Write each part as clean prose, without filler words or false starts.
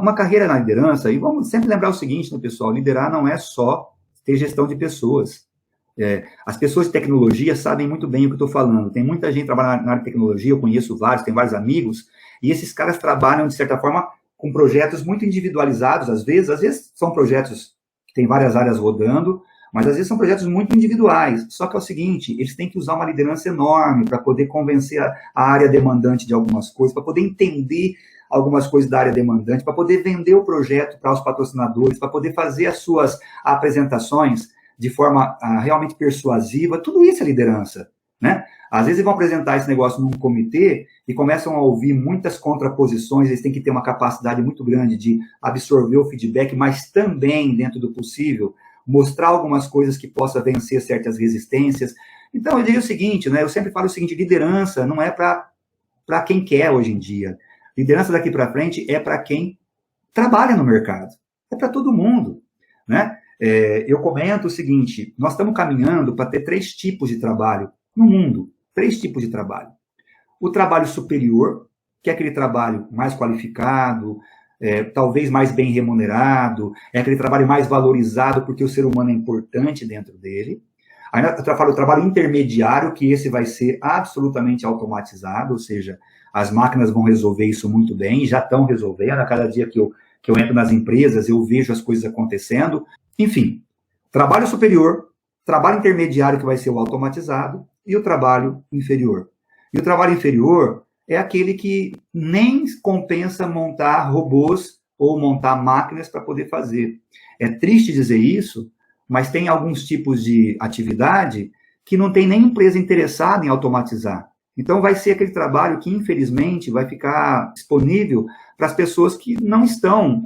uma carreira na liderança, e vamos sempre lembrar o seguinte, né, pessoal, liderar não é só ter gestão de pessoas. As pessoas de tecnologia sabem muito bem o que eu estou falando. Tem muita gente trabalhando na área de tecnologia, eu conheço vários, tenho vários amigos, e esses caras trabalham, de certa forma, com projetos muito individualizados, às vezes são projetos que tem várias áreas rodando, mas às vezes são projetos muito individuais. Só que é o seguinte, eles têm que usar uma liderança enorme para poder convencer a área demandante de algumas coisas, para poder entender algumas coisas da área demandante, para poder vender o projeto para os patrocinadores, para poder fazer as suas apresentações de forma realmente persuasiva. Tudo isso é liderança, né? Às vezes eles vão apresentar esse negócio num comitê e começam a ouvir muitas contraposições, eles têm que ter uma capacidade muito grande de absorver o feedback, mas também, dentro do possível, mostrar algumas coisas que possa vencer certas resistências. Então, eu diria o seguinte, né? Eu sempre falo o seguinte, liderança não é para quem quer hoje em dia. Liderança daqui para frente é para quem trabalha no mercado. É para todo mundo, né? Eu comento o seguinte, nós estamos caminhando para ter 3 tipos de trabalho no mundo. 3 tipos de trabalho. O trabalho superior, que é aquele trabalho mais qualificado, talvez mais bem remunerado, é aquele trabalho mais valorizado porque o ser humano é importante dentro dele. Aí eu falo o trabalho intermediário, que esse vai ser absolutamente automatizado, ou seja, as máquinas vão resolver isso muito bem, já estão resolvendo. A cada dia que eu entro nas empresas, eu vejo as coisas acontecendo. Enfim, trabalho superior, trabalho intermediário, que vai ser o automatizado, e o trabalho inferior. E o trabalho inferior é aquele que nem compensa montar robôs ou montar máquinas para poder fazer. É triste dizer isso, mas tem alguns tipos de atividade que não tem nem empresa interessada em automatizar. Então, vai ser aquele trabalho que, infelizmente, vai ficar disponível para as pessoas que não estão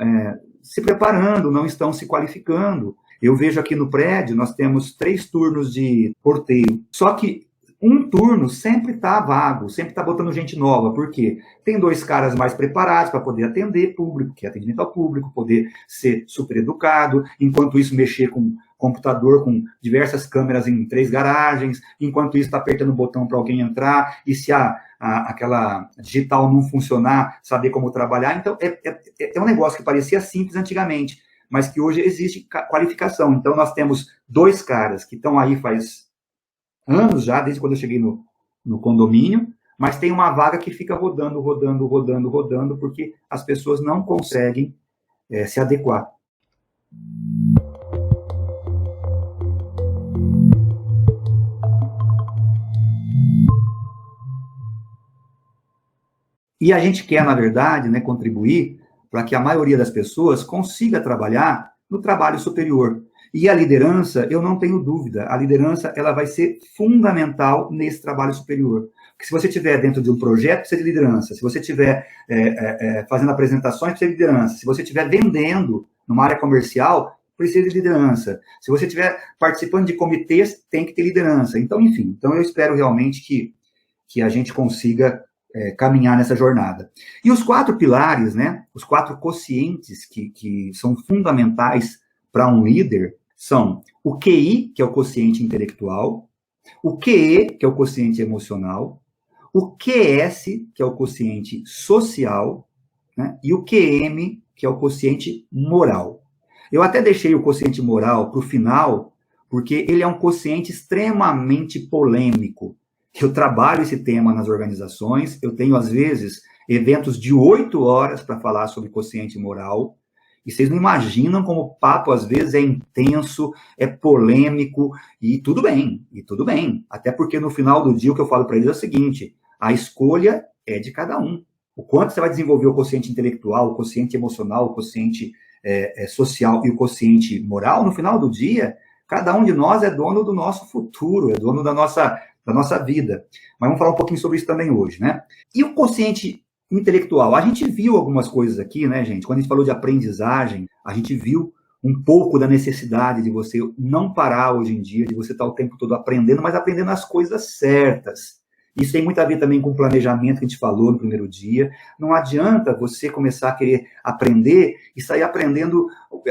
se preparando, não estão se qualificando. Eu vejo aqui no prédio, nós temos 3 turnos de porteiro. Só que um turno sempre está vago, sempre está botando gente nova. Por quê? Tem 2 caras mais preparados para poder atender público, que é atendimento ao público, poder ser super educado, enquanto isso mexer com computador, com diversas câmeras em 3 garagens, enquanto isso está apertando o botão para alguém entrar, e se aquela digital não funcionar, saber como trabalhar. Então, é um negócio que parecia simples antigamente, mas que hoje existe qualificação. Então, nós temos 2 caras que estão aí faz anos já, desde quando eu cheguei no condomínio, mas tem uma vaga que fica rodando, porque as pessoas não conseguem se adequar. E a gente quer, na verdade, né, contribuir para que a maioria das pessoas consiga trabalhar no trabalho superior. E a liderança, eu não tenho dúvida, a liderança ela vai ser fundamental nesse trabalho superior. Porque se você estiver dentro de um projeto, precisa de liderança. Se você estiver fazendo apresentações, precisa de liderança. Se você estiver vendendo numa área comercial, precisa de liderança. Se você estiver participando de comitês, tem que ter liderança. Então, enfim, eu espero realmente que a gente consiga caminhar nessa jornada. E os 4 pilares, né, os 4 quocientes que são fundamentais para um líder são o QI, que é o quociente intelectual, o QE, que é o quociente emocional, o QS, que é o quociente social, né, e o QM, que é o quociente moral. Eu até deixei o quociente moral para o final, porque ele é um quociente extremamente polêmico. Eu trabalho esse tema nas organizações, eu tenho, às vezes, eventos de 8 horas para falar sobre quociente moral, e vocês não imaginam como o papo, às vezes, é intenso, é polêmico, e tudo bem. Até porque, no final do dia, o que eu falo para eles é o seguinte, a escolha é de cada um. O quanto você vai desenvolver o quociente intelectual, o quociente emocional, o quociente social e o quociente moral, no final do dia, cada um de nós é dono do nosso futuro, é dono da nossa vida. Mas vamos falar um pouquinho sobre isso também hoje, né? E o quociente intelectual? A gente viu algumas coisas aqui, né, gente? Quando a gente falou de aprendizagem, a gente viu um pouco da necessidade de você não parar hoje em dia, de você estar o tempo todo aprendendo, mas aprendendo as coisas certas. Isso tem muito a ver também com o planejamento que a gente falou no primeiro dia. Não adianta você começar a querer aprender e sair aprendendo,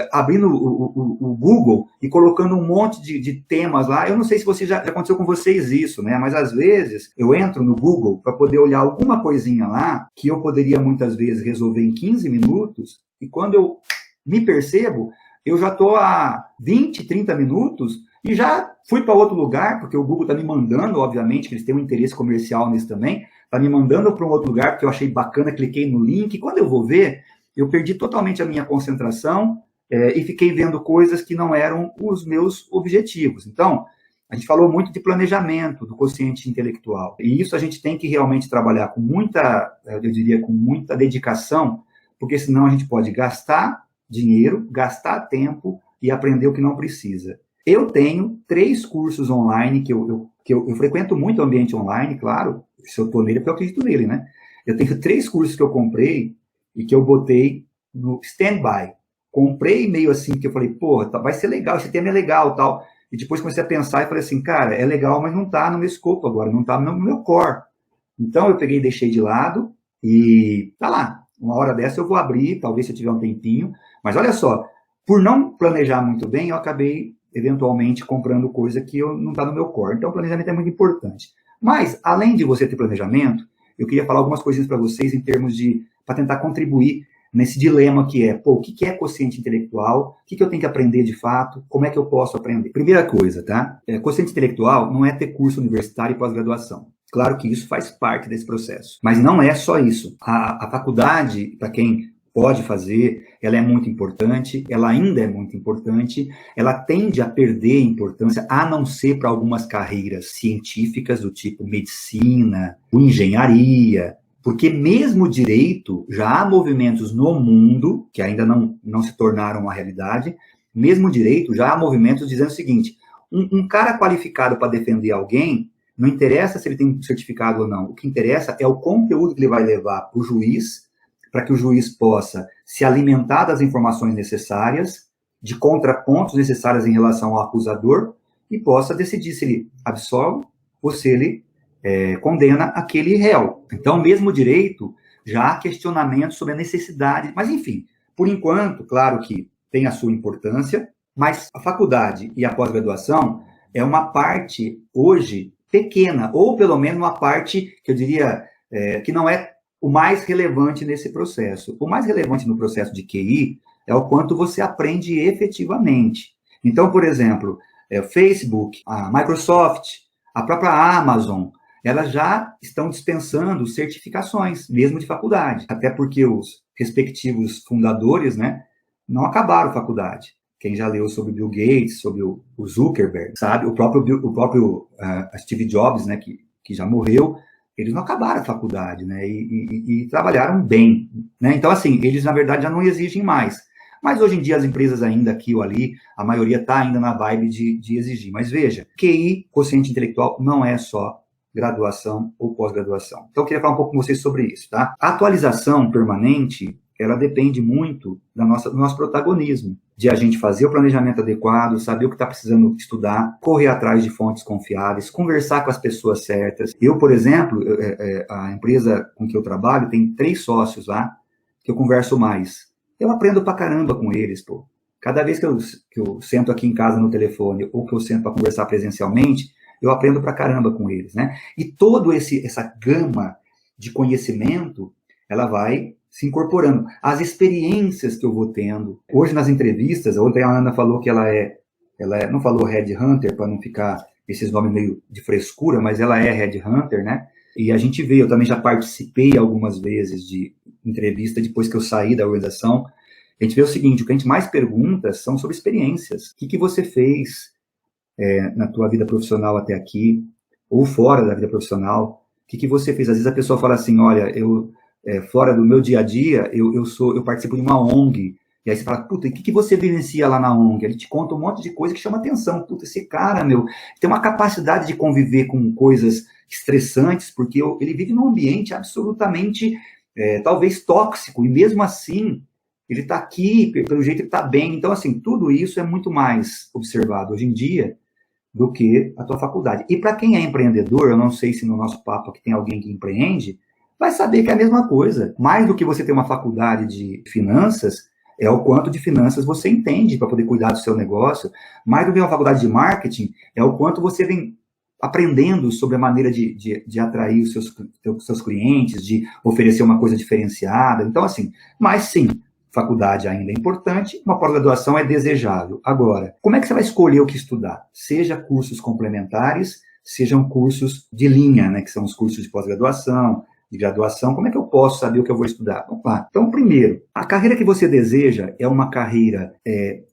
abrindo o Google e colocando um monte de temas lá. Eu não sei se já aconteceu com vocês isso, né? Mas às vezes eu entro no Google para poder olhar alguma coisinha lá que eu poderia muitas vezes resolver em 15 minutos E quando eu me percebo, eu já estou há 20, 30 minutos e já fui para outro lugar, porque o Google está me mandando, obviamente, que eles têm um interesse comercial nisso também, está me mandando para um outro lugar, porque eu achei bacana, cliquei no link, e quando eu vou ver, eu perdi totalmente a minha concentração e fiquei vendo coisas que não eram os meus objetivos. Então, a gente falou muito de planejamento, do quociente intelectual. E isso a gente tem que realmente trabalhar com muita, eu diria, com muita dedicação, porque senão a gente pode gastar dinheiro, gastar tempo e aprender o que não precisa. Eu tenho 3 cursos online, que eu frequento muito o ambiente online, claro, se eu estou nele é porque eu acredito nele, né? Eu tenho 3 cursos que eu comprei e que eu botei no stand-by. Comprei meio assim, que eu falei, pô, vai ser legal, esse tema é legal, tal. E depois comecei a pensar e falei assim, cara, é legal, mas não está no meu escopo agora, não está no meu core. Então eu peguei e deixei de lado e tá lá. Uma hora dessa eu vou abrir, talvez se eu tiver um tempinho. Mas olha só, por não planejar muito bem, eu acabei eventualmente comprando coisa que não está no meu core. Então o planejamento é muito importante. Mas, além de você ter planejamento, eu queria falar algumas coisinhas para vocês em termos de, para tentar contribuir nesse dilema que é, pô, o que é quociente intelectual? O que eu tenho que aprender de fato? Como é que eu posso aprender? Primeira coisa, tá? Quociente intelectual não é ter curso universitário e pós-graduação. Claro que isso faz parte desse processo. Mas não é só isso. A faculdade, para quem pode fazer, ela é muito importante, ela ainda é muito importante, ela tende a perder importância, a não ser para algumas carreiras científicas do tipo medicina, engenharia, porque mesmo direito, já há movimentos no mundo, que ainda não se tornaram uma realidade, mesmo direito, já há movimentos dizendo o seguinte, um cara qualificado para defender alguém, não interessa se ele tem um certificado ou não, o que interessa é o conteúdo que ele vai levar para o juiz, para que o juiz possa se alimentar das informações necessárias, de contrapontos necessários em relação ao acusador, e possa decidir se ele absolve ou se ele condena aquele réu. Então, mesmo direito, já há questionamentos sobre a necessidade, mas enfim, por enquanto, claro que tem a sua importância, mas a faculdade e a pós-graduação é uma parte, hoje, pequena, ou pelo menos uma parte, que eu diria, que não é o mais relevante nesse processo. O mais relevante no processo de QI é o quanto você aprende efetivamente. Então, por exemplo, o Facebook, a Microsoft, a própria Amazon, elas já estão dispensando certificações, mesmo de faculdade. Até porque os respectivos fundadores, né, não acabaram a faculdade. Quem já leu sobre Bill Gates, sobre o Zuckerberg, sabe? O próprio Steve Jobs, né, que já morreu, eles não acabaram a faculdade, né, e trabalharam bem, né? Então, assim, eles, na verdade, já não exigem mais. Mas, hoje em dia, as empresas ainda aqui ou ali, a maioria está ainda na vibe de exigir. Mas, veja, QI, quociente intelectual, não é só graduação ou pós-graduação. Então, eu queria falar um pouco com vocês sobre isso, tá? A atualização permanente, ela depende muito do nosso protagonismo, de a gente fazer o planejamento adequado, saber o que está precisando estudar, correr atrás de fontes confiáveis, conversar com as pessoas certas. Eu, por exemplo, a empresa com que eu trabalho tem 3 sócios lá, que eu converso mais. Eu aprendo pra caramba com eles, pô. Cada vez que eu sento aqui em casa no telefone, ou que eu sento para conversar presencialmente, eu aprendo pra caramba com eles, né? E toda essa gama de conhecimento, ela vai se incorporando. As experiências que eu vou tendo. Hoje, nas entrevistas, ontem a Ana falou que ela não falou headhunter, para não ficar esses nomes meio de frescura, mas ela é headhunter, né? E a gente vê, eu também já participei algumas vezes de entrevista depois que eu saí da organização. A gente vê o seguinte, o que a gente mais pergunta são sobre experiências. O que você fez na tua vida profissional até aqui, ou fora da vida profissional? O que você fez? Às vezes a pessoa fala assim, olha, fora do meu dia a dia, eu participo de uma ONG, e aí você fala, puta, e o que você vivencia lá na ONG? Ele te conta um monte de coisa que chama atenção. Puta, esse cara, meu, tem uma capacidade de conviver com coisas estressantes, porque ele vive num ambiente absolutamente, talvez tóxico, e mesmo assim, ele está aqui, pelo jeito ele está bem. Então, assim, tudo isso é muito mais observado hoje em dia do que a tua faculdade. E para quem é empreendedor, eu não sei se no nosso papo aqui tem alguém que empreende, vai saber que é a mesma coisa. Mais do que você ter uma faculdade de finanças, é o quanto de finanças você entende para poder cuidar do seu negócio. Mais do que uma faculdade de marketing, é o quanto você vem aprendendo sobre a maneira de atrair os seus clientes, de oferecer uma coisa diferenciada. Então, assim, mas sim, faculdade ainda é importante, uma pós-graduação é desejável. Agora, como é que você vai escolher o que estudar? Seja cursos complementares, sejam cursos de linha, né, que são os cursos de pós-graduação, de graduação, como é que eu posso saber o que eu vou estudar? Vamos lá. Então, primeiro, a carreira que você deseja é uma carreira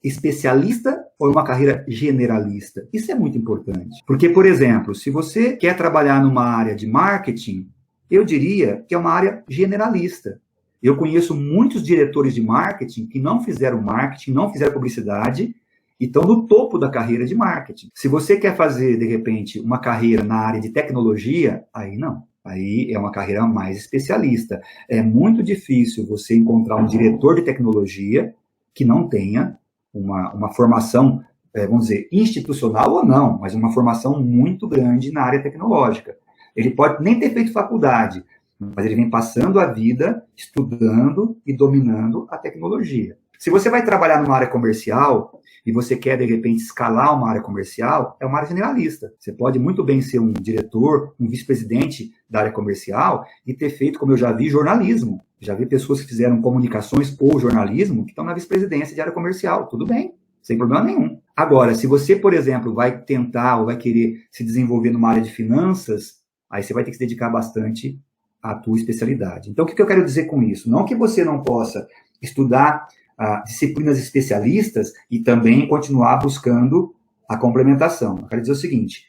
especialista ou uma carreira generalista? Isso é muito importante. Porque, por exemplo, se você quer trabalhar numa área de marketing, eu diria que é uma área generalista. Eu conheço muitos diretores de marketing que não fizeram marketing, não fizeram publicidade e estão no topo da carreira de marketing. Se você quer fazer, de repente, uma carreira na área de tecnologia, aí não. Aí é uma carreira mais especialista. É muito difícil você encontrar um diretor de tecnologia que não tenha uma formação, vamos dizer, institucional ou não, mas uma formação muito grande na área tecnológica. Ele pode nem ter feito faculdade, mas ele vem passando a vida estudando e dominando a tecnologia. Se você vai trabalhar numa área comercial e você quer, de repente, escalar uma área comercial, é uma área generalista. Você pode muito bem ser um diretor, um vice-presidente da área comercial e ter feito, como eu já vi, jornalismo. Já vi pessoas que fizeram comunicações ou jornalismo que estão na vice-presidência de área comercial. Tudo bem, sem problema nenhum. Agora, se você, por exemplo, vai tentar ou vai querer se desenvolver numa área de finanças, aí você vai ter que se dedicar bastante à tua especialidade. Então, o que eu quero dizer com isso? Não que você não possa estudar disciplinas especialistas e também continuar buscando a complementação. Eu quero dizer o seguinte,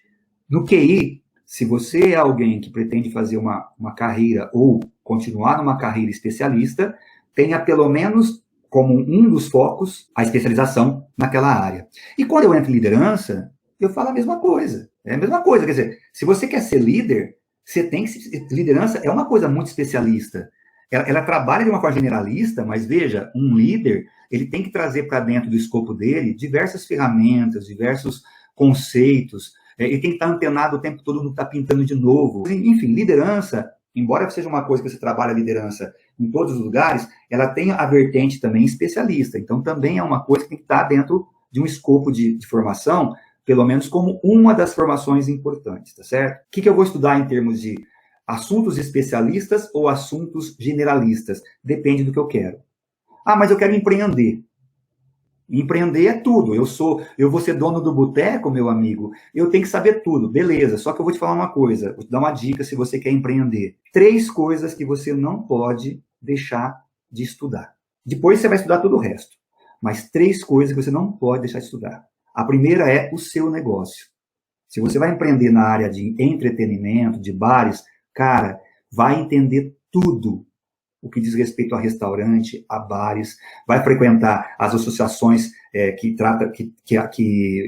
no QI, se você é alguém que pretende fazer uma carreira ou continuar numa carreira especialista, tenha pelo menos como um dos focos a especialização naquela área. E quando eu entro em liderança, eu falo a mesma coisa. É a mesma coisa, quer dizer, se você quer ser líder, você tem que... Liderança é uma coisa muito especialista. Ela trabalha de uma forma generalista, mas veja, um líder, ele tem que trazer para dentro do escopo dele diversas ferramentas, diversos conceitos, ele tem que estar antenado o tempo todo no que está pintando de novo. Enfim, liderança, embora seja uma coisa que você trabalha a liderança em todos os lugares, ela tem a vertente também especialista, então também é uma coisa que tem que estar dentro de um escopo de formação, pelo menos como uma das formações importantes, tá certo? O que eu vou estudar em termos de assuntos especialistas ou assuntos generalistas? Depende do que eu quero. Ah, mas eu quero empreender. Empreender é tudo. Eu vou ser dono do boteco, meu amigo. Eu tenho que saber tudo. Beleza, só que eu vou te falar uma coisa. Vou te dar uma dica se você quer empreender. 3 coisas que você não pode deixar de estudar. Depois você vai estudar todo o resto. Mas 3 coisas que você não pode deixar de estudar. A primeira é o seu negócio. Se você vai empreender na área de entretenimento, de bares, cara, vai entender tudo o que diz respeito a restaurante, a bares, vai frequentar as associações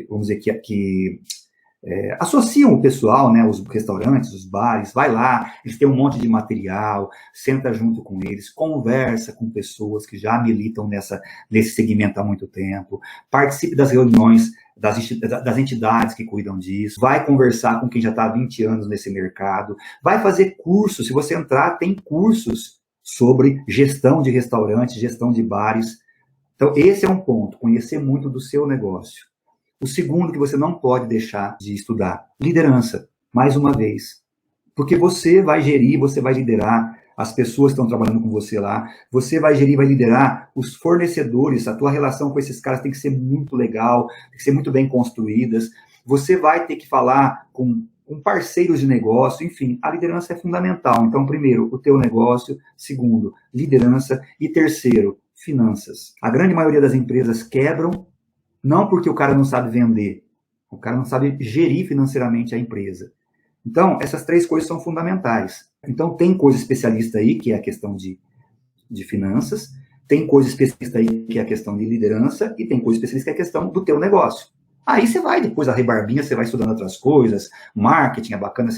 vamos dizer, que associam o pessoal, né, os restaurantes, os bares, vai lá, eles têm um monte de material, senta junto com eles, conversa com pessoas que já militam nesse segmento há muito tempo, participe das reuniões das entidades que cuidam disso, vai conversar com quem já está há 20 anos nesse mercado, vai fazer cursos, se você entrar, tem cursos sobre gestão de restaurantes, gestão de bares. Então, esse é um ponto, conhecer muito do seu negócio. O segundo que você não pode deixar de estudar, liderança, mais uma vez. Porque você vai gerir, você vai liderar as pessoas que estão trabalhando com você lá, você vai gerir, vai liderar os fornecedores, a tua relação com esses caras tem que ser muito legal, tem que ser muito bem construídas, você vai ter que falar com parceiros de negócio, enfim, a liderança é fundamental. Então, primeiro, o teu negócio, segundo, liderança e terceiro, finanças. A grande maioria das empresas quebram não porque o cara não sabe vender, o cara não sabe gerir financeiramente a empresa. Então, essas 3 coisas são fundamentais. Então, tem coisa especialista aí, que é a questão de finanças, tem coisa especialista aí, que é a questão de liderança, e tem coisa especialista que é a questão do teu negócio. Aí você vai, depois da rebarbinha, você vai estudando outras coisas, marketing é bacana,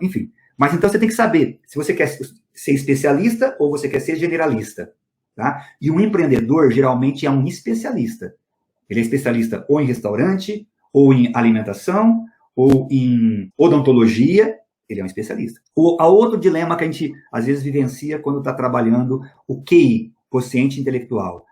enfim. Mas então você tem que saber se você quer ser especialista ou você quer ser generalista. Tá? E um empreendedor, geralmente, é um especialista. Ele é especialista ou em restaurante, ou em alimentação, ou em odontologia, ele é um especialista. Há outro dilema que a gente, às vezes, vivencia quando está trabalhando o QI, quociente intelectual.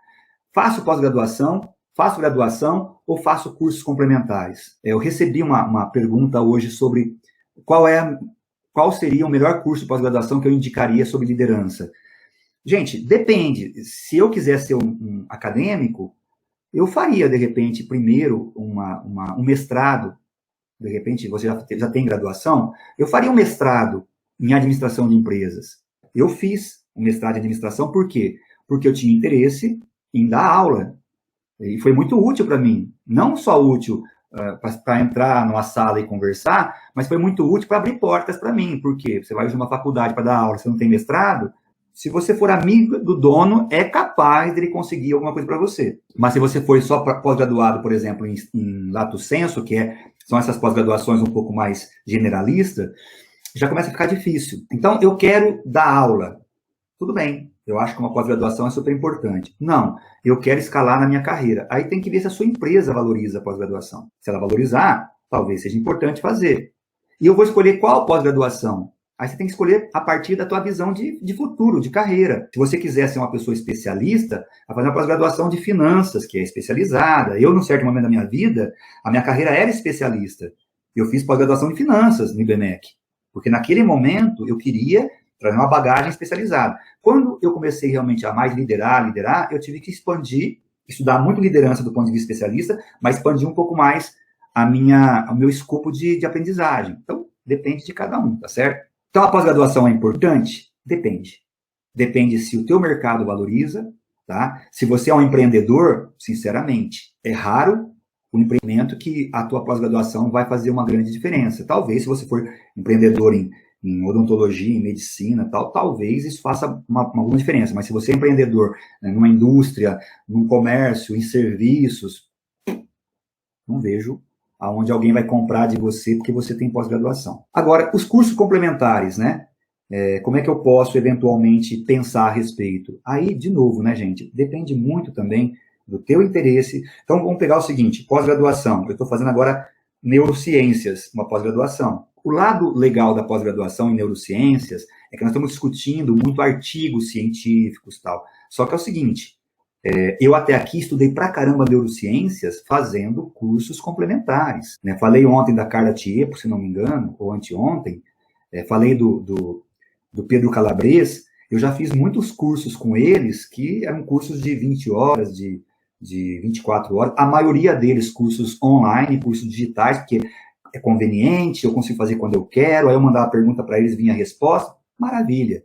Faço pós-graduação, faço graduação ou faço cursos complementares? Eu recebi uma pergunta hoje sobre qual seria o melhor curso de pós-graduação que eu indicaria sobre liderança. Gente, depende. Se eu quiser ser um acadêmico, eu faria, de repente, primeiro um mestrado. De repente, você já tem graduação, eu faria um mestrado em administração de empresas. Eu fiz um mestrado em administração, por quê? Porque eu tinha interesse em dar aula. E foi muito útil para mim. Não só útil para entrar numa sala e conversar, mas foi muito útil para abrir portas para mim. Por quê? Você vai de uma faculdade para dar aula, você não tem mestrado, se você for amigo do dono, é capaz dele conseguir alguma coisa para você. Mas se você for só pós-graduado, por exemplo, em lato sensu, são essas pós-graduações um pouco mais generalistas, já começa a ficar difícil. Então, eu quero dar aula. Tudo bem, eu acho que uma pós-graduação é super importante. Não, eu quero escalar na minha carreira. Aí tem que ver se a sua empresa valoriza a pós-graduação. Se ela valorizar, talvez seja importante fazer. E eu vou escolher qual pós-graduação. Aí você tem que escolher a partir da tua visão de futuro, de carreira. Se você quiser ser uma pessoa especialista, vai fazer uma pós-graduação de finanças, que é especializada. Eu, num certo momento da minha vida, a minha carreira era especialista. Eu fiz pós-graduação de finanças no IBMEC, porque naquele momento eu queria trazer uma bagagem especializada. Quando eu comecei realmente a mais liderar, eu tive que expandir, estudar muito liderança do ponto de vista especialista, mas expandir um pouco mais o meu escopo de aprendizagem. Então, depende de cada um, tá certo? Então, a pós-graduação é importante? Depende. Depende se o teu mercado valoriza, tá? Se você é um empreendedor, sinceramente, é raro o empreendimento que a tua pós-graduação vai fazer uma grande diferença. Talvez, se você for empreendedor em odontologia, em medicina, talvez isso faça alguma diferença. Mas se você é empreendedor, né, numa indústria, num comércio, em serviços, não vejo aonde alguém vai comprar de você porque você tem pós-graduação. Agora, os cursos complementares, né? Como é que eu posso, eventualmente, pensar a respeito? Aí, de novo, né, gente? Depende muito também do teu interesse. Então, vamos pegar o seguinte, pós-graduação. Eu estou fazendo agora neurociências, uma pós-graduação. O lado legal da pós-graduação em neurociências é que nós estamos discutindo muito artigos científicos e tal. Só que é o seguinte, eu até aqui estudei pra caramba neurociências fazendo cursos complementares. Né? Falei ontem da Carla Tiepo, se não me engano, ou anteontem. Falei do Pedro Calabres. Eu já fiz muitos cursos com eles, que eram cursos de 20 horas, de 24 horas. A maioria deles cursos online, cursos digitais, porque é conveniente, eu consigo fazer quando eu quero, aí eu mandava a pergunta para eles, vinha a resposta. Maravilha.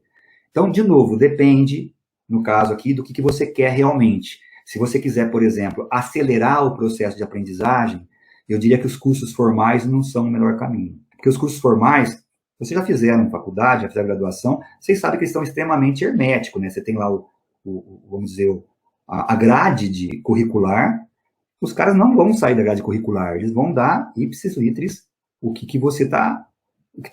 Então, de novo, depende, no caso aqui, do que você quer realmente. Se você quiser, por exemplo, acelerar o processo de aprendizagem, eu diria que os cursos formais não são o melhor caminho. Porque os cursos formais, vocês já fizeram faculdade, já fizeram graduação, vocês sabem que eles estão extremamente herméticos, né? Você tem lá vamos dizer, a grade curricular, os caras não vão sair da grade curricular, eles vão dar ipsis litteris o que está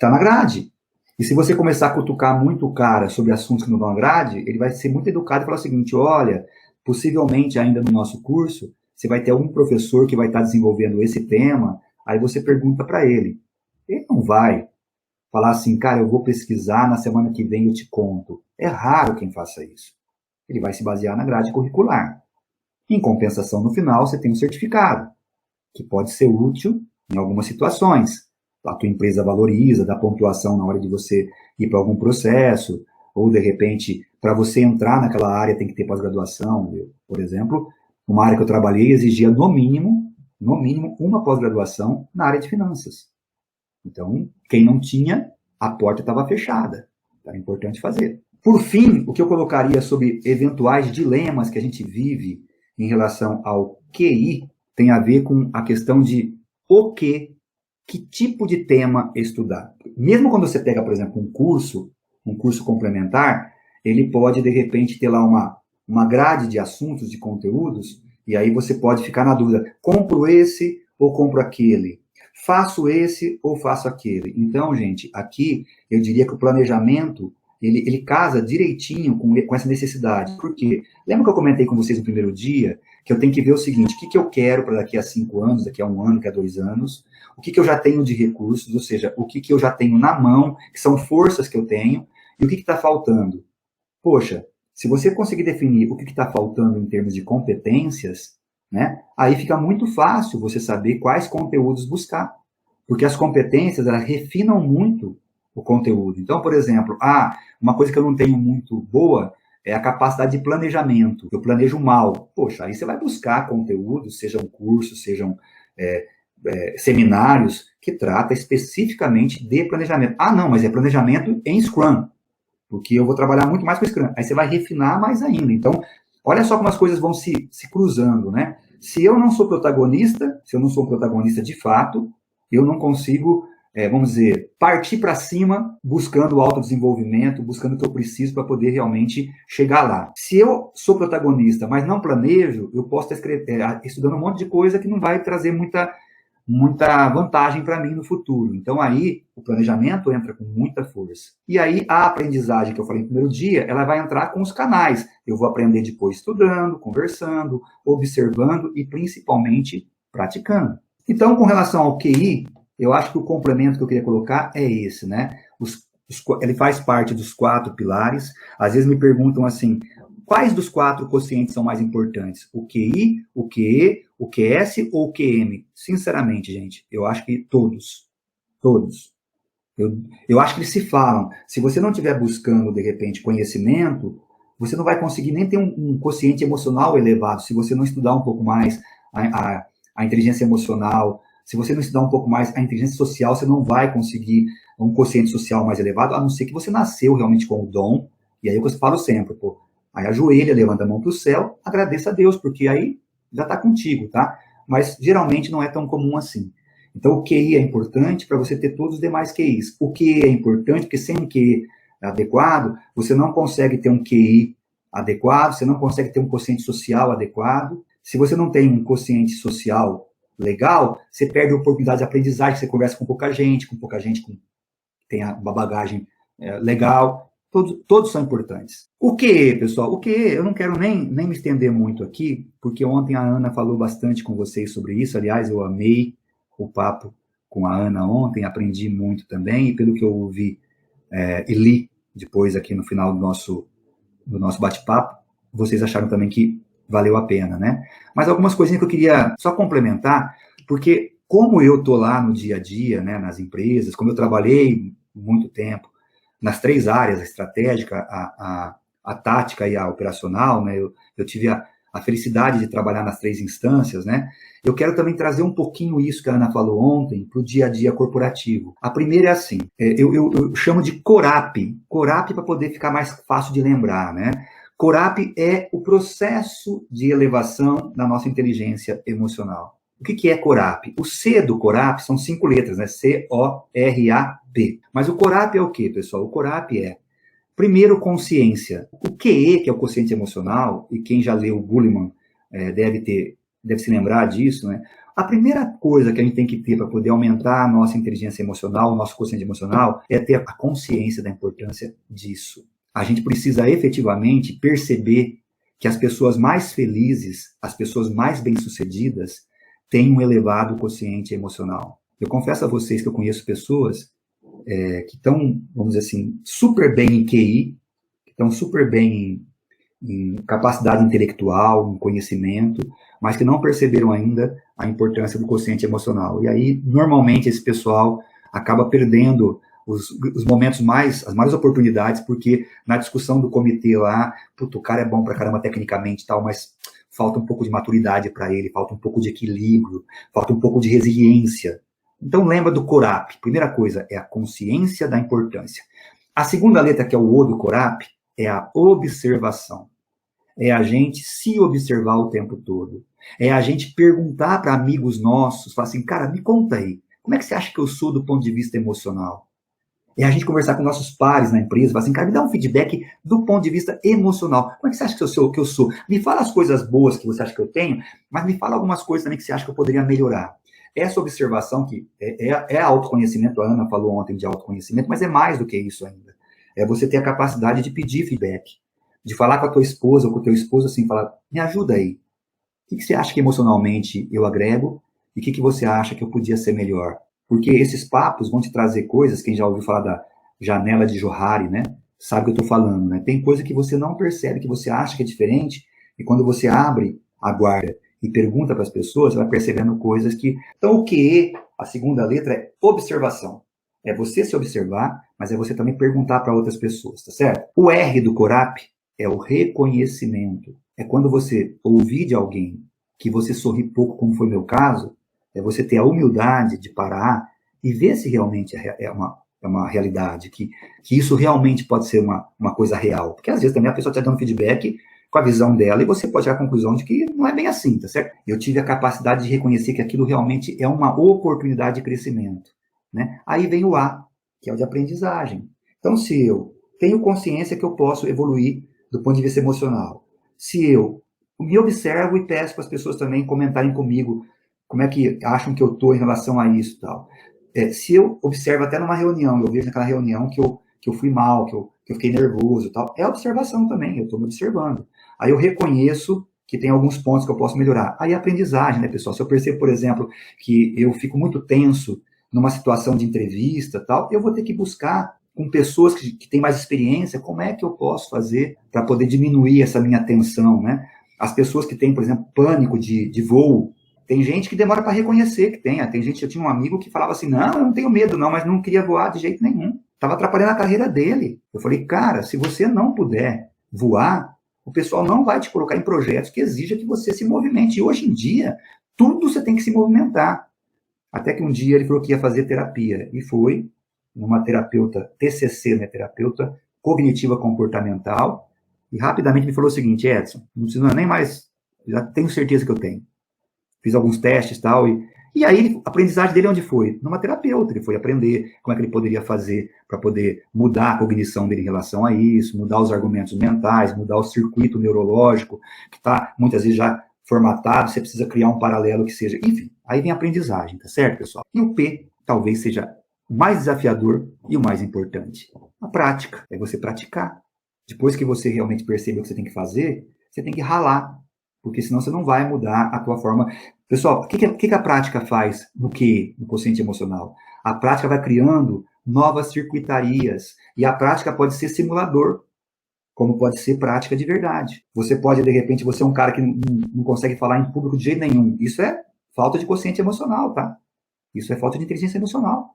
na grade. E se você começar a cutucar muito o cara sobre assuntos que não estão na grade, ele vai ser muito educado e falar o seguinte, olha, possivelmente ainda no nosso curso, você vai ter algum professor que vai estar desenvolvendo esse tema, aí você pergunta para ele. Ele não vai falar assim, cara, eu vou pesquisar, na semana que vem eu te conto. É raro quem faça isso. Ele vai se basear na grade curricular. Em compensação, no final, você tem um certificado, que pode ser útil em algumas situações. A tua empresa valoriza, dá pontuação na hora de você ir para algum processo, ou, de repente, para você entrar naquela área tem que ter pós-graduação. Por exemplo, uma área que eu trabalhei exigia, no mínimo, uma pós-graduação na área de finanças. Então, quem não tinha, a porta estava fechada. Era importante fazer. Por fim, o que eu colocaria sobre eventuais dilemas que a gente vive em relação ao QI tem a ver com a questão de que tipo de tema estudar. Mesmo quando você pega, por exemplo, um curso complementar, ele pode, de repente, ter lá uma grade de assuntos, de conteúdos, e aí você pode ficar na dúvida, compro esse ou compro aquele? Faço esse ou faço aquele? Então, gente, aqui eu diria que o planejamento ele casa direitinho com essa necessidade. Por quê? Lembra que eu comentei com vocês no primeiro dia que eu tenho que ver o seguinte, o que eu quero para daqui a 5 anos, daqui a 1 ano, daqui a 2 anos, o que eu já tenho de recursos, ou seja, o que eu já tenho na mão, que são forças que eu tenho, e o que está faltando. Poxa, se você conseguir definir o que está faltando em termos de competências, né, aí fica muito fácil você saber quais conteúdos buscar. Porque as competências, elas refinam muito o conteúdo. Então, por exemplo, uma coisa que eu não tenho muito boa é a capacidade de planejamento. Eu planejo mal. Poxa, aí você vai buscar conteúdos, sejam cursos, sejam seminários, que trata especificamente de planejamento. Ah, não, mas é planejamento em Scrum, porque eu vou trabalhar muito mais com Scrum. Aí você vai refinar mais ainda. Então, olha só como as coisas vão se cruzando, né? Se eu não sou protagonista, se eu não sou um protagonista de fato, eu não consigo, vamos dizer, partir para cima buscando o autodesenvolvimento, buscando o que eu preciso para poder realmente chegar lá. Se eu sou protagonista, mas não planejo, eu posso estar estudando um monte de coisa que não vai trazer muita vantagem para mim no futuro. Então, aí, o planejamento entra com muita força. E aí, a aprendizagem que eu falei no primeiro dia, ela vai entrar com os canais. Eu vou aprender depois estudando, conversando, observando e, principalmente, praticando. Então, com relação ao QI, eu acho que o complemento que eu queria colocar é esse, né? Ele faz parte dos 4 pilares. Às vezes me perguntam assim, quais dos 4 quocientes são mais importantes? O QI, o QE, o QS ou o QM? Sinceramente, gente, eu acho que todos. Todos. Eu acho que eles se falam. Se você não estiver buscando, de repente, conhecimento, você não vai conseguir nem ter um quociente emocional elevado. Se você não estudar um pouco mais a inteligência emocional, se você não estudar um pouco mais a inteligência social, você não vai conseguir um quociente social mais elevado, a não ser que você nasceu realmente com o dom. E aí eu falo sempre, pô, aí ajoelha, levanta a mão para o céu, agradeça a Deus, porque aí já está contigo, tá? Mas geralmente não é tão comum assim. Então o QI é importante para você ter todos os demais QIs. O QE é importante porque sem um QI adequado, você não consegue ter um QI adequado, você não consegue ter um quociente social adequado. Se você não tem um quociente social legal, você perde a oportunidade de aprendizagem, você conversa com pouca gente que tem uma bagagem legal. Todos são importantes. O QE, pessoal? O QE, eu não quero nem me estender muito aqui, porque ontem a Ana falou bastante com vocês sobre isso. Aliás, eu amei o papo com a Ana ontem, aprendi muito também, e pelo que eu ouvi e li depois aqui no final do nosso bate-papo, vocês acharam também que valeu a pena, né? Mas algumas coisinhas que eu queria só complementar, porque como eu tô lá no dia a dia, né, nas empresas, como eu trabalhei muito tempo nas 3 áreas, a estratégica, a tática e a operacional, né? Eu tive a felicidade de trabalhar nas 3 instâncias, né? Eu quero também trazer um pouquinho isso que a Ana falou ontem para o dia a dia corporativo. A primeira é assim, eu chamo de CORAP para poder ficar mais fácil de lembrar, né? CORAP é o processo de elevação da nossa inteligência emocional. O que é CORAP? O C do CORAP são 5 letras, né? C-O-R-A-P. Mas o CORAP é o quê, pessoal? O CORAP é, primeiro, consciência. O QE, que é o quociente emocional, e quem já leu o Goleman deve se lembrar disso, né? A primeira coisa que a gente tem que ter para poder aumentar a nossa inteligência emocional, o nosso quociente emocional, é ter a consciência da importância disso. A gente precisa efetivamente perceber que as pessoas mais felizes, as pessoas mais bem-sucedidas, têm um elevado quociente emocional. Eu confesso a vocês que eu conheço pessoas que estão, vamos dizer assim, super bem em QI, que estão super bem em capacidade intelectual, em conhecimento, mas que não perceberam ainda a importância do quociente emocional. E aí, normalmente, esse pessoal acaba perdendo os momentos as maiores oportunidades, porque na discussão do comitê lá, o cara é bom pra caramba tecnicamente e tal, mas falta um pouco de maturidade para ele, falta um pouco de equilíbrio, falta um pouco de resiliência. Então lembra do CORAP. Primeira coisa é a consciência da importância. A segunda letra, que é o O do CORAP, é a observação. É a gente se observar o tempo todo. É a gente perguntar para amigos nossos, falar assim, cara, me conta aí, como é que você acha que eu sou do ponto de vista emocional? É a gente conversar com nossos pares na empresa, falar assim, cara, me dá um feedback do ponto de vista emocional. Como é que você acha que eu sou? Me fala as coisas boas que você acha que eu tenho, mas me fala algumas coisas também que você acha que eu poderia melhorar. Essa observação que é autoconhecimento, a Ana falou ontem de autoconhecimento, mas é mais do que isso ainda. É você ter a capacidade de pedir feedback, de falar com a tua esposa ou com o teu esposo assim, falar, me ajuda aí. O que você acha que emocionalmente eu agrego e o que você acha que eu podia ser melhor? Porque esses papos vão te trazer coisas, quem já ouviu falar da janela de Johari, né? Sabe o que eu estou falando, né? Tem coisa que você não percebe, que você acha que é diferente, e quando você abre a guarda e pergunta para as pessoas, você vai percebendo coisas que... Então, o QE, a segunda letra, é observação. É você se observar, mas é você também perguntar para outras pessoas, tá certo? O R do CORAP é o reconhecimento. É quando você ouvir de alguém que você sorri pouco, como foi o meu caso, é você ter a humildade de parar e ver se realmente é uma realidade, que isso realmente pode ser uma coisa real. Porque às vezes também a pessoa está dando feedback com a visão dela e você pode chegar à conclusão de que não é bem assim, tá certo? Eu tive a capacidade de reconhecer que aquilo realmente é uma oportunidade de crescimento, né? Aí vem o A, que é o de aprendizagem. Então, se eu tenho consciência que eu posso evoluir do ponto de vista emocional, se eu me observo e peço para as pessoas também comentarem comigo como é que acham que eu estou em relação a isso e tal. Se eu observo até numa reunião, eu vejo naquela reunião que eu fui mal, que eu fiquei nervoso e tal, é observação também, eu estou me observando. Aí eu reconheço que tem alguns pontos que eu posso melhorar. Aí a aprendizagem, né, pessoal? Se eu percebo, por exemplo, que eu fico muito tenso numa situação de entrevista tal, eu vou ter que buscar com pessoas que têm mais experiência, como é que eu posso fazer para poder diminuir essa minha tensão, né? As pessoas que têm, por exemplo, pânico de voo, tem gente que demora para reconhecer que tem. Tem gente, eu tinha um amigo que falava assim, não, eu não tenho medo não, mas não queria voar de jeito nenhum. Estava atrapalhando a carreira dele. Eu falei, cara, se você não puder voar, o pessoal não vai te colocar em projetos que exijam que você se movimente. E hoje em dia, tudo você tem que se movimentar. Até que um dia ele falou que ia fazer terapia. E foi numa terapeuta TCC, né, terapeuta cognitiva comportamental. E rapidamente me falou o seguinte, Edson, não precisa nem mais, já tenho certeza que eu tenho. Fiz alguns testes e tal, e aí a aprendizagem dele onde foi? Numa terapeuta, ele foi aprender como é que ele poderia fazer para poder mudar a cognição dele em relação a isso, mudar os argumentos mentais, mudar o circuito neurológico, que está muitas vezes já formatado, você precisa criar um paralelo que seja, enfim, aí vem a aprendizagem, tá certo, pessoal? E o P talvez seja o mais desafiador e o mais importante. A prática, é você praticar. Depois que você realmente percebe o que você tem que fazer, você tem que ralar, porque senão você não vai mudar a tua forma. Pessoal, o que a prática faz no quociente emocional? A prática vai criando novas circuitarias, e a prática pode ser simulador, como pode ser prática de verdade. Você pode, de repente, você é um cara que não consegue falar em público de jeito nenhum. Isso é falta de quociente emocional, tá? Isso é falta de inteligência emocional.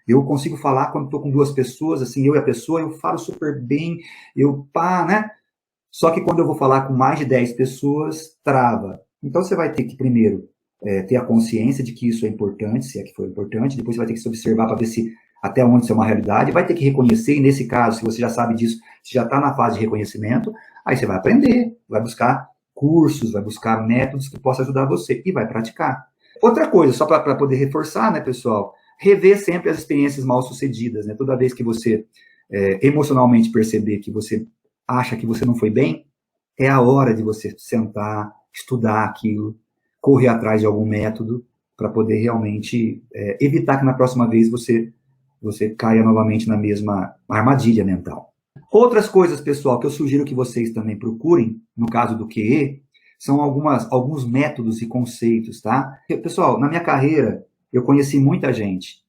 Eu consigo falar quando estou com duas pessoas, assim, eu e a pessoa, eu falo super bem, né? Só que quando eu vou falar com mais de 10 pessoas, trava. Então você vai ter que primeiro ter a consciência de que isso é importante, se é que for importante, depois você vai ter que se observar para ver se até onde isso é uma realidade, vai ter que reconhecer, e nesse caso, se você já sabe disso, se já está na fase de reconhecimento, aí você vai aprender, vai buscar cursos, vai buscar métodos que possam ajudar você e vai praticar. Outra coisa, só para poder reforçar, né, pessoal, rever sempre as experiências mal sucedidas, né? Toda vez que você emocionalmente perceber que você acha que você não foi bem, é a hora de você sentar, estudar aquilo, correr atrás de algum método para poder realmente evitar que na próxima vez você caia novamente na mesma armadilha mental. Outras coisas, pessoal, que eu sugiro que vocês também procurem, no caso do QE, são alguns métodos e conceitos, tá? Pessoal, na minha carreira, eu conheci muita gente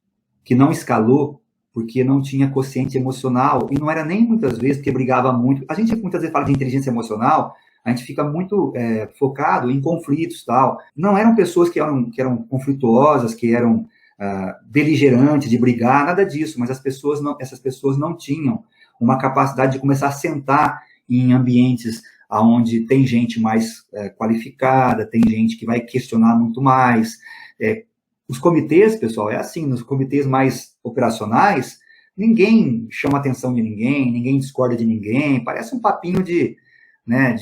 que não escalou porque não tinha quociente emocional, e não era nem muitas vezes porque brigava muito. A gente muitas vezes fala de inteligência emocional, a gente fica muito focado em conflitos e tal. Não eram pessoas que eram conflituosas, que eram beligerantes, de brigar, nada disso, mas essas pessoas não tinham uma capacidade de começar a sentar em ambientes onde tem gente mais qualificada, tem gente que vai questionar muito mais. Os comitês, pessoal, é assim, nos comitês mais operacionais, ninguém chama a atenção de ninguém discorda de ninguém, parece um papinho né,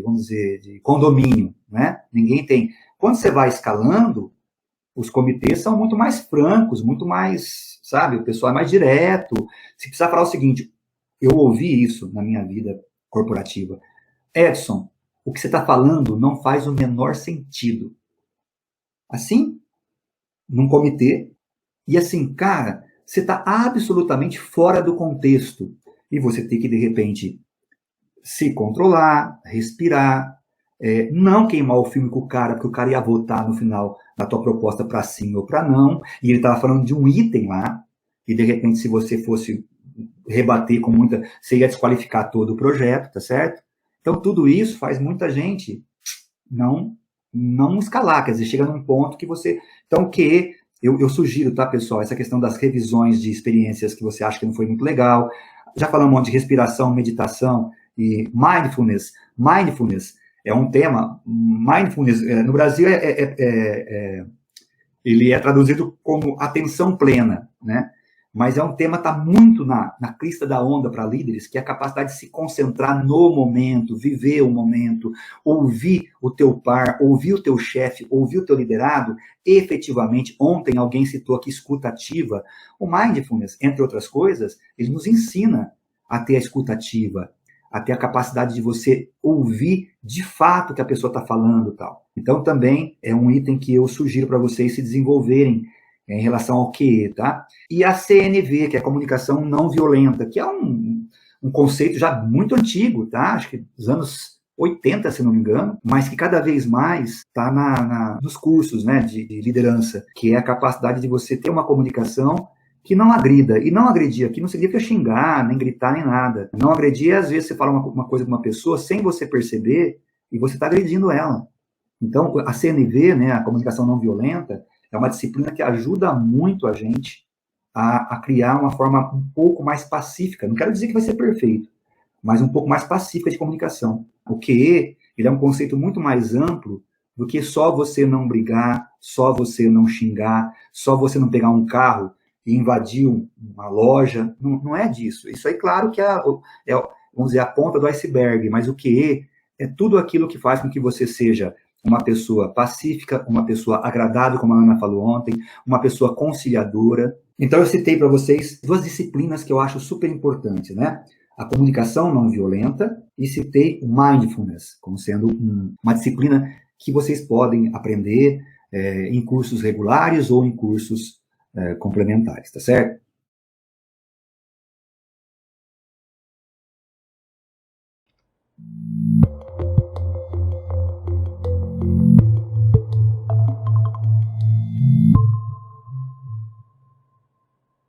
vamos dizer, de condomínio, né? Ninguém tem. Quando você vai escalando, os comitês são muito mais francos, muito mais, sabe, o pessoal é mais direto. Se precisar falar o seguinte, eu ouvi isso na minha vida corporativa. Edson, o que você está falando não faz o menor sentido. Assim, num comitê, e assim, cara, você está absolutamente fora do contexto, e você tem que, de repente, se controlar, respirar, não queimar o filme com o cara, porque o cara ia votar no final da tua proposta para sim ou para não, e ele estava falando de um item lá, e de repente, se você fosse rebater com muita, você ia desqualificar todo o projeto, tá certo? Então, tudo isso faz muita gente não escalar, quer dizer, chega num ponto que você... Então, eu sugiro, tá, pessoal, essa questão das revisões de experiências que você acha que não foi muito legal. Já falamos um monte de respiração, meditação, E mindfulness é um tema, mindfulness, no Brasil, ele é traduzido como atenção plena, né? Mas é um tema que está muito na crista da onda para líderes, que é a capacidade de se concentrar no momento, viver o momento, ouvir o teu par, ouvir o teu chefe, ouvir o teu liderado, efetivamente. Ontem alguém citou aqui escuta ativa. O mindfulness, entre outras coisas, ele nos ensina a ter a escuta ativa, a ter a capacidade de você ouvir de fato o que a pessoa está falando e tal. Então, também é um item que eu sugiro para vocês se desenvolverem em relação ao QE, tá? E a CNV, que é a comunicação não violenta, que é um conceito já muito antigo, tá? Acho que dos anos 80, se não me engano, mas que cada vez mais está nos cursos, né, de liderança, que é a capacidade de você ter uma comunicação que não agrida. E não agredir aqui não significa xingar, nem gritar, nem nada. Não agredir, às vezes você fala uma coisa com uma pessoa sem você perceber e você está agredindo ela. Então, a CNV, né, a comunicação não violenta, é uma disciplina que ajuda muito a gente a criar uma forma um pouco mais pacífica. Não quero dizer que vai ser perfeito, mas um pouco mais pacífica de comunicação. O QE, ele é um conceito muito mais amplo do que só você não brigar, só você não xingar, só você não pegar um carro e invadir uma loja. Não, não é disso. Isso aí, claro que vamos dizer, a ponta do iceberg, mas o QE é tudo aquilo que faz com que você seja uma pessoa pacífica, uma pessoa agradável, como a Ana falou ontem, uma pessoa conciliadora. Então, eu citei para vocês 2 disciplinas que eu acho super importantes, né? A comunicação não violenta e citei o mindfulness, como sendo uma disciplina que vocês podem aprender em cursos regulares ou em cursos complementares, tá certo?